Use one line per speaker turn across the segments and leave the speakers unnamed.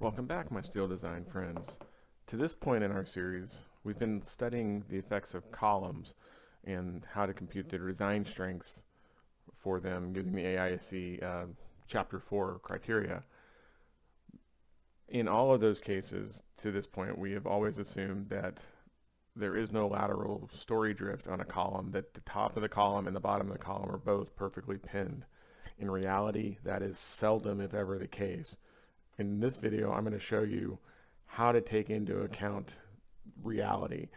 Welcome back, my steel design friends. To this point in our series, we've been studying the effects of columns and how to compute their design strengths for them using the AISC Chapter 4 criteria. In all of those cases, to this point, we have always assumed that there is no lateral story drift on a column, that the top of the column and the bottom of the column are both perfectly pinned. In reality, that is seldom, if ever, the case. In this video, I'm going to show you how to take into account reality.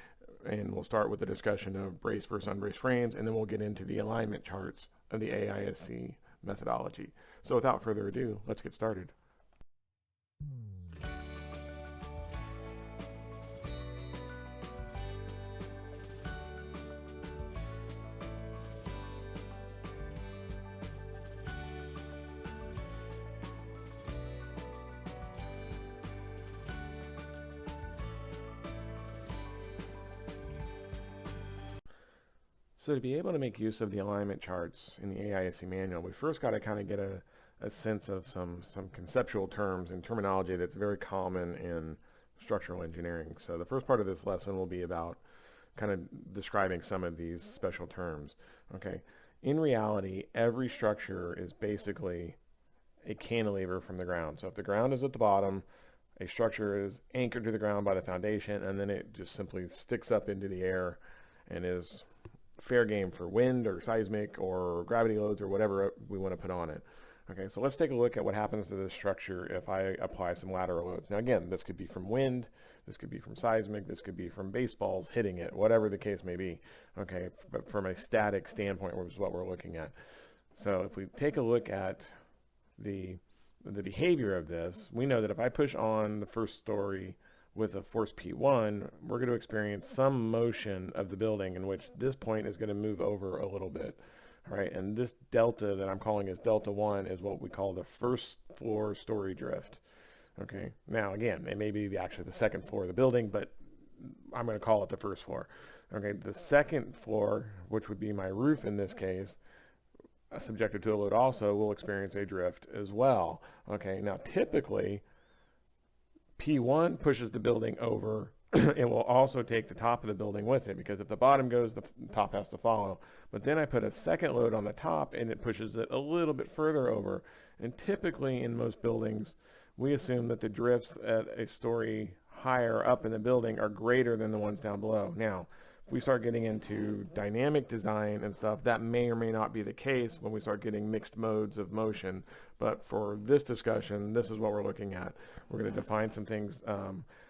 And we'll start with a discussion of braced versus unbraced frames, and then we'll get into the alignment charts of the AISC methodology. So without further ado, let's get started. So to be able to make use of the alignment charts in the AISC manual, we first got to kind of get a sense of some conceptual terms and terminology that's very common in structural engineering. So the first part of this lesson will be about kind of describing some of these special terms. Okay, in reality, every structure is basically a cantilever from the ground. So if the ground is at the bottom, a structure is anchored to the ground by the foundation, and then it just simply sticks up into the air and is fair game for wind or seismic or gravity loads or whatever we want to put on it. Okay, so let's take a look at what happens to this structure if I apply some lateral loads. Now again, this could be from wind, this could be from seismic, this could be from baseballs hitting it, whatever the case may be. Okay, but from a static standpoint, which is what we're looking at. So if we take a look at the behavior of this, we know that if I push on the first story with a force P1, we're going to experience some motion of the building in which this point is going to move over a little bit. All right, and this delta that I'm calling as delta 1 is what we call the first floor story drift. Okay, now again, it may be actually the second floor of the building, but I'm going to call it the first floor. Okay, the second floor, which would be my roof in this case, subjected to a load also, will experience a drift as well. Okay, now typically P1 pushes the building over. It will also take the top of the building with it, because if the bottom goes, the top has to follow. But then I put a second load on the top and it pushes it a little bit further over. And typically in most buildings, we assume that the drifts at a story higher up in the building are greater than the ones down below. Now, if we start getting into dynamic design and stuff, that may or may not be the case when we start getting mixed modes of motion. But for this discussion, this is what we're looking at. We're going to define some things.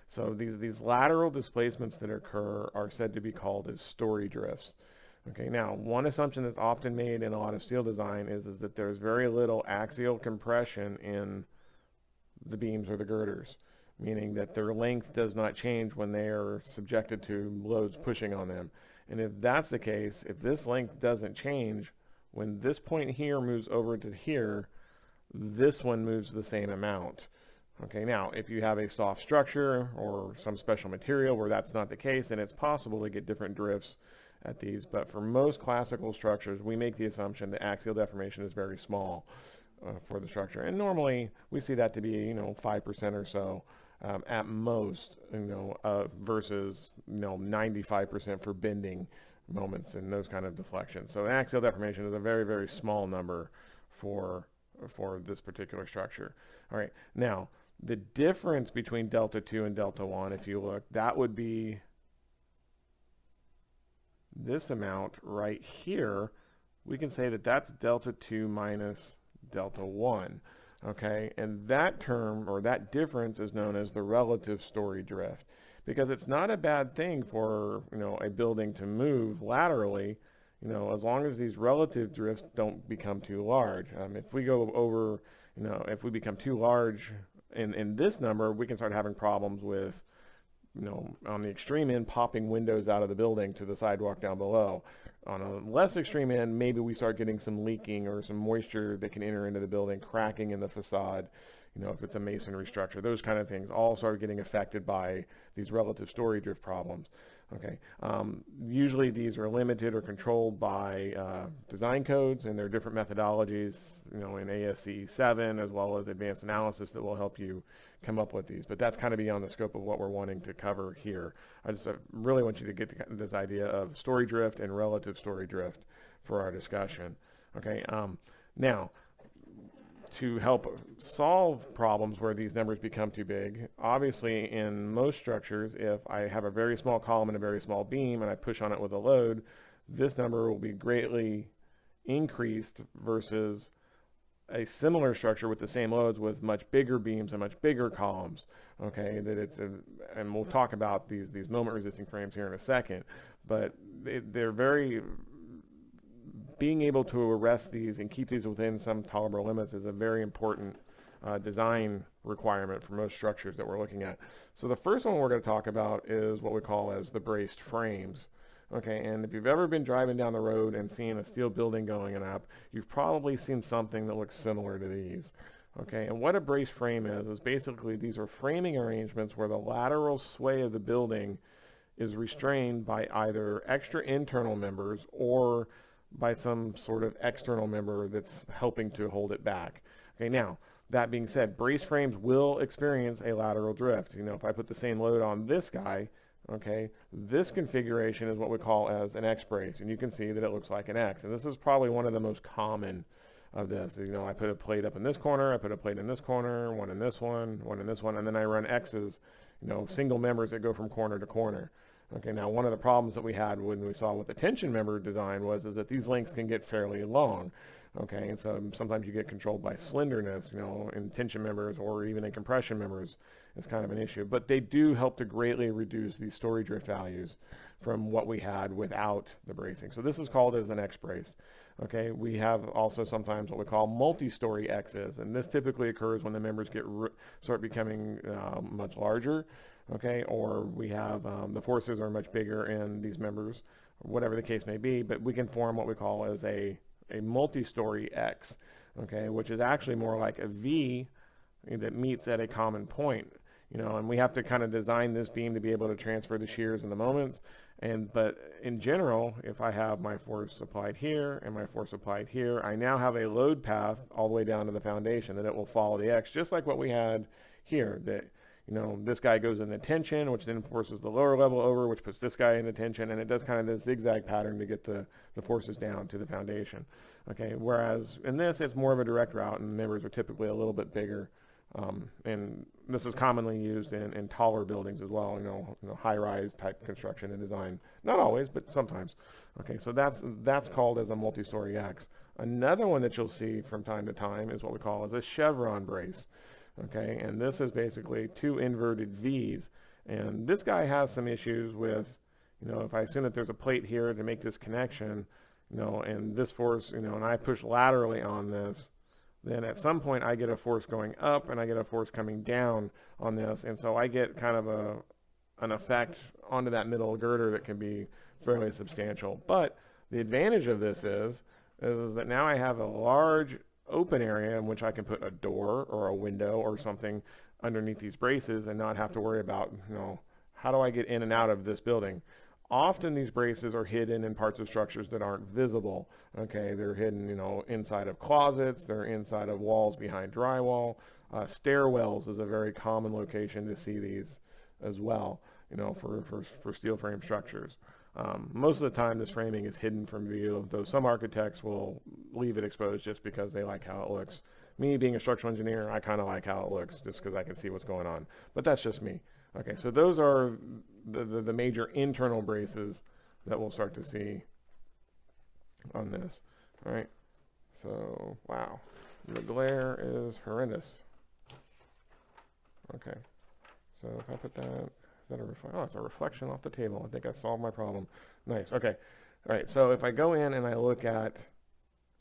So these lateral displacements that occur are said to be called as story drifts. Okay, now one assumption that's often made in a lot of steel design is that there's very little axial compression in the beams or the girders, meaning that their length does not change when they are subjected to loads pushing on them. And if that's the case, if this length doesn't change, when this point here moves over to here, this one moves the same amount. Okay, now if you have a soft structure or some special material where that's not the case, then it's possible to get different drifts at these. But for most classical structures, we make the assumption that axial deformation is very small for the structure. And normally we see that to be, 5% or so. At most, versus 95% for bending moments and those kind of deflections. So axial deformation is a very, very small number for this particular structure. All right, now the difference between delta 2 and delta 1, if you look, that would be this amount right here. We can say that that's delta 2 minus delta 1. Okay, and that term or that difference is known as the relative story drift, because it's not a bad thing for a building to move laterally, as long as these relative drifts don't become too large. If we go over, if we become too large in this number, we can start having problems with, on the extreme end, popping windows out of the building to the sidewalk down below. On a less extreme end, maybe we start getting some leaking or some moisture that can enter into the building, cracking in the facade, you know, if it's a masonry structure, those kind of things all start getting affected by these relative story drift problems. Okay, usually these are limited or controlled by design codes, and there are different methodologies, you know, in ASCE7 as well as advanced analysis that will help you come up with these. But that's kind of beyond the scope of what we're wanting to cover here. I just really want you to get this idea of story drift and relative story drift for our discussion. Okay, now, to help solve problems where these numbers become too big, obviously in most structures, if I have a very small column and a very small beam and I push on it with a load, this number will be greatly increased versus a similar structure with the same loads with much bigger beams and much bigger columns. Okay, and we'll talk about these moment resisting frames here in a second, but they're very, being able to arrest these and keep these within some tolerable limits is a very important design requirement for most structures that we're looking at. So the first one we're going to talk about is what we call as the braced frames. Okay, and if you've ever been driving down the road and seen a steel building going up, you've probably seen something that looks similar to these. Okay, and what a braced frame is basically these are framing arrangements where the lateral sway of the building is restrained by either extra internal members or by some sort of external member that's helping to hold it back. Okay, now, that being said, brace frames will experience a lateral drift. You know, if I put the same load on this guy, okay, this configuration is what we call as an X brace, and you can see that it looks like an X. And this is probably one of the most common of this. You know, I put a plate up in this corner, I put a plate in this corner, one in this one in this one, and then I run X's, you know, single members that go from corner to corner. Okay, now one of the problems that we had when we saw with the tension member design is that these lengths can get fairly long. Okay, and so sometimes you get controlled by slenderness, you know, in tension members or even in compression members. It's kind of an issue, but they do help to greatly reduce these story drift values from what we had without the bracing. So this is called as an X brace. Okay, we have also sometimes what we call multi-story X's, and this typically occurs when the members start becoming much larger. Okay, or we have the forces are much bigger in these members, whatever the case may be, but we can form what we call as a multi-story X, okay, which is actually more like a V that meets at a common point, you know, and we have to kind of design this beam to be able to transfer the shears and the moments. But in general, if I have my force applied here and my force applied here, I now have a load path all the way down to the foundation that it will follow the X, just like what we had here, that, you know, this guy goes into tension, which then forces the lower level over, which puts this guy into tension, and it does kind of this zigzag pattern to get the forces down to the foundation. Okay, whereas in this, it's more of a direct route, and the members are typically a little bit bigger. And this is commonly used in taller buildings as well, you know, high-rise type construction and design. Not always, but sometimes. Okay, so that's called as a multi-story X. Another one that you'll see from time to time is what we call as a chevron brace. Okay, and this is basically two inverted V's. And this guy has some issues with, you know, if I assume that there's a plate here to make this connection, you know, and this force, you know, and I push laterally on this, then at some point I get a force going up and I get a force coming down on this. And so I get kind of an effect onto that middle girder that can be fairly substantial. But the advantage of this is that now I have a large open area in which I can put a door or a window or something underneath these braces and not have to worry about, you know, how do I get in and out of this building. Often these braces are hidden in parts of structures that aren't visible. Okay, they're hidden, you know, inside of closets, they're inside of walls behind drywall. Stairwells is a very common location to see these as well, you know, for steel frame structures. Most of the time this framing is hidden from view, though some architects will leave it exposed just because they like how it looks. Me being a structural engineer, I kind of like how it looks just because I can see what's going on, but that's just me. Okay, so those are the major internal braces that we'll start to see on this. All right, so wow, the glare is horrendous. Okay, so if I put that, is that a reflection? Oh, it's a reflection off the table. I think I solved my problem. Nice. Okay. All right. So if I go in and I look at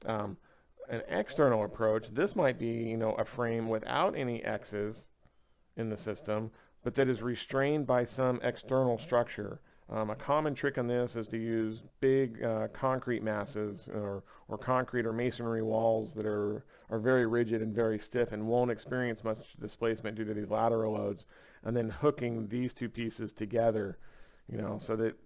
an external approach, this might be, you know, a frame without any X's in the system, but that is restrained by some external structure. A common trick on this is to use big concrete masses or concrete or masonry walls that are very rigid and very stiff and won't experience much displacement due to these lateral loads, and then hooking these two pieces together, so that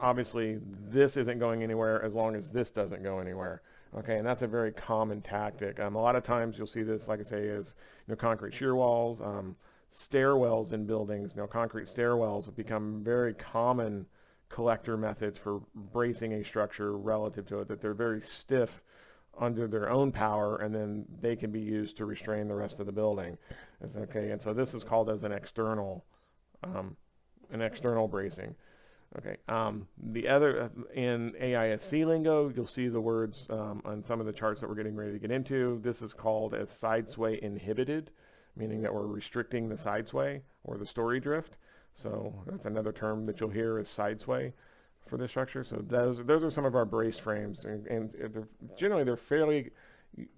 obviously this isn't going anywhere as long as this doesn't go anywhere. Okay, and that's a very common tactic. A lot of times you'll see this, like I say, is concrete shear walls. Stairwells in buildings, concrete stairwells have become very common collector methods for bracing a structure relative to it, that they're very stiff under their own power, and then they can be used to restrain the rest of the building. Okay, and so this is called as an external bracing. Okay, the other, in AISC lingo, you'll see the words on some of the charts that we're getting ready to get into. This is called as Sidesway inhibited, meaning that we're restricting the sidesway or the story drift. So that's another term that you'll hear is sidesway for this structure. So those are some of our braced frames, and they're fairly,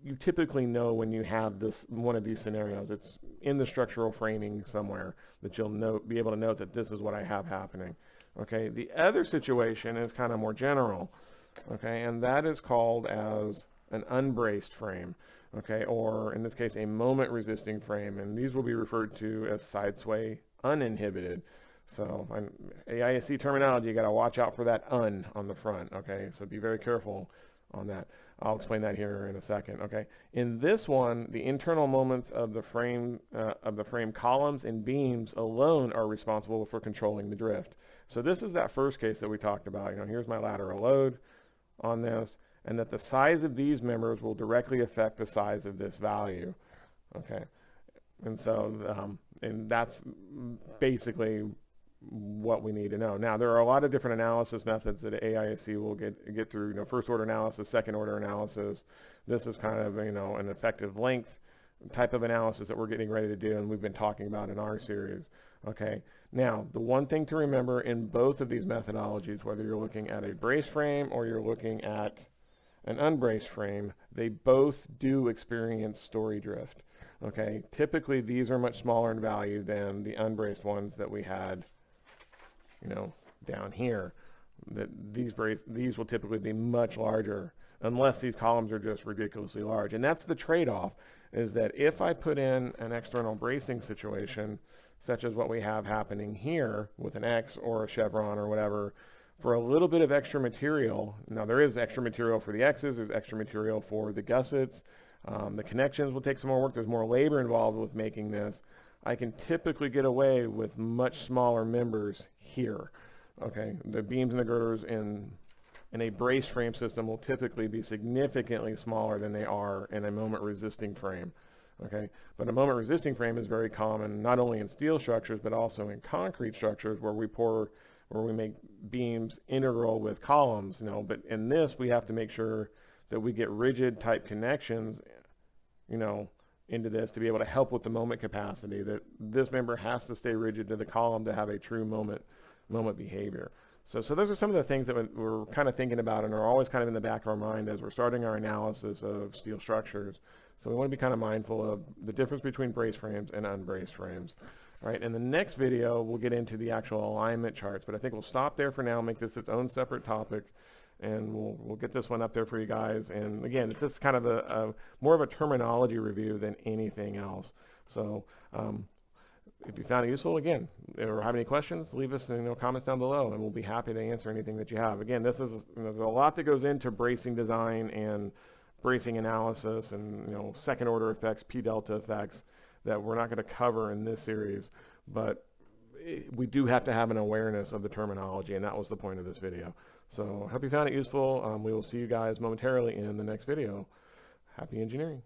you typically know when you have one of these scenarios. It's in the structural framing somewhere that you'll be able to note that this is what I have happening. Okay, the other situation is kind of more general, okay, and that is called as an unbraced frame. Okay, or in this case, a moment resisting frame, and these will be referred to as sidesway uninhibited. So AISC terminology, you got to watch out for that un on the front. Okay, so be very careful on that. I'll explain that here in a second. Okay, in this one, the internal moments of the frame columns and beams alone are responsible for controlling the drift. So this is that first case that we talked about. Here's my lateral load on this, and that the size of these members will directly affect the size of this value. Okay, and so and that's basically what we need to know. Now, there are a lot of different analysis methods that AISC will get through. First order analysis, second order analysis. This is kind of an effective length type of analysis that we're getting ready to do, and we've been talking about in our series. Okay, now the one thing to remember in both of these methodologies, whether you're looking at a brace frame or you're looking at an unbraced frame, they both do experience story drift. Okay, typically these are much smaller in value than the unbraced ones that we had, down here. That these will typically be much larger unless these columns are just ridiculously large. And that's the trade-off, is that if I put in an external bracing situation, such as what we have happening here with an X or a chevron or whatever, for a little bit of extra material, now there is extra material for the X's, there's extra material for the gussets, the connections will take some more work, there's more labor involved with making this. I can typically get away with much smaller members here. Okay, the beams and the girders in a brace frame system will typically be significantly smaller than they are in a moment resisting frame. Okay, but a moment resisting frame is very common not only in steel structures but also in concrete structures where we make beams integral with columns. But in this we have to make sure that we get rigid type connections, into this to be able to help with the moment capacity, that this member has to stay rigid to the column to have a true moment behavior. So those are some of the things that we're kind of thinking about and are always kind of in the back of our mind as we're starting our analysis of steel structures. So we want to be kind of mindful of the difference between brace frames and unbraced frames. All right, in the next video, we'll get into the actual alignment charts, but I think we'll stop there for now, make this its own separate topic, and we'll get this one up there for you guys. And again, it's just kind of a more of a terminology review than anything else. So if you found it useful, again, or have any questions, leave us comments down below, and we'll be happy to answer anything that you have. Again, there's a lot that goes into bracing design and bracing analysis and second order effects, P delta effects, that we're not going to cover in this series, but we do have to have an awareness of the terminology, and that was the point of this video. So I hope you found it useful. We will see you guys momentarily in the next video. Happy engineering.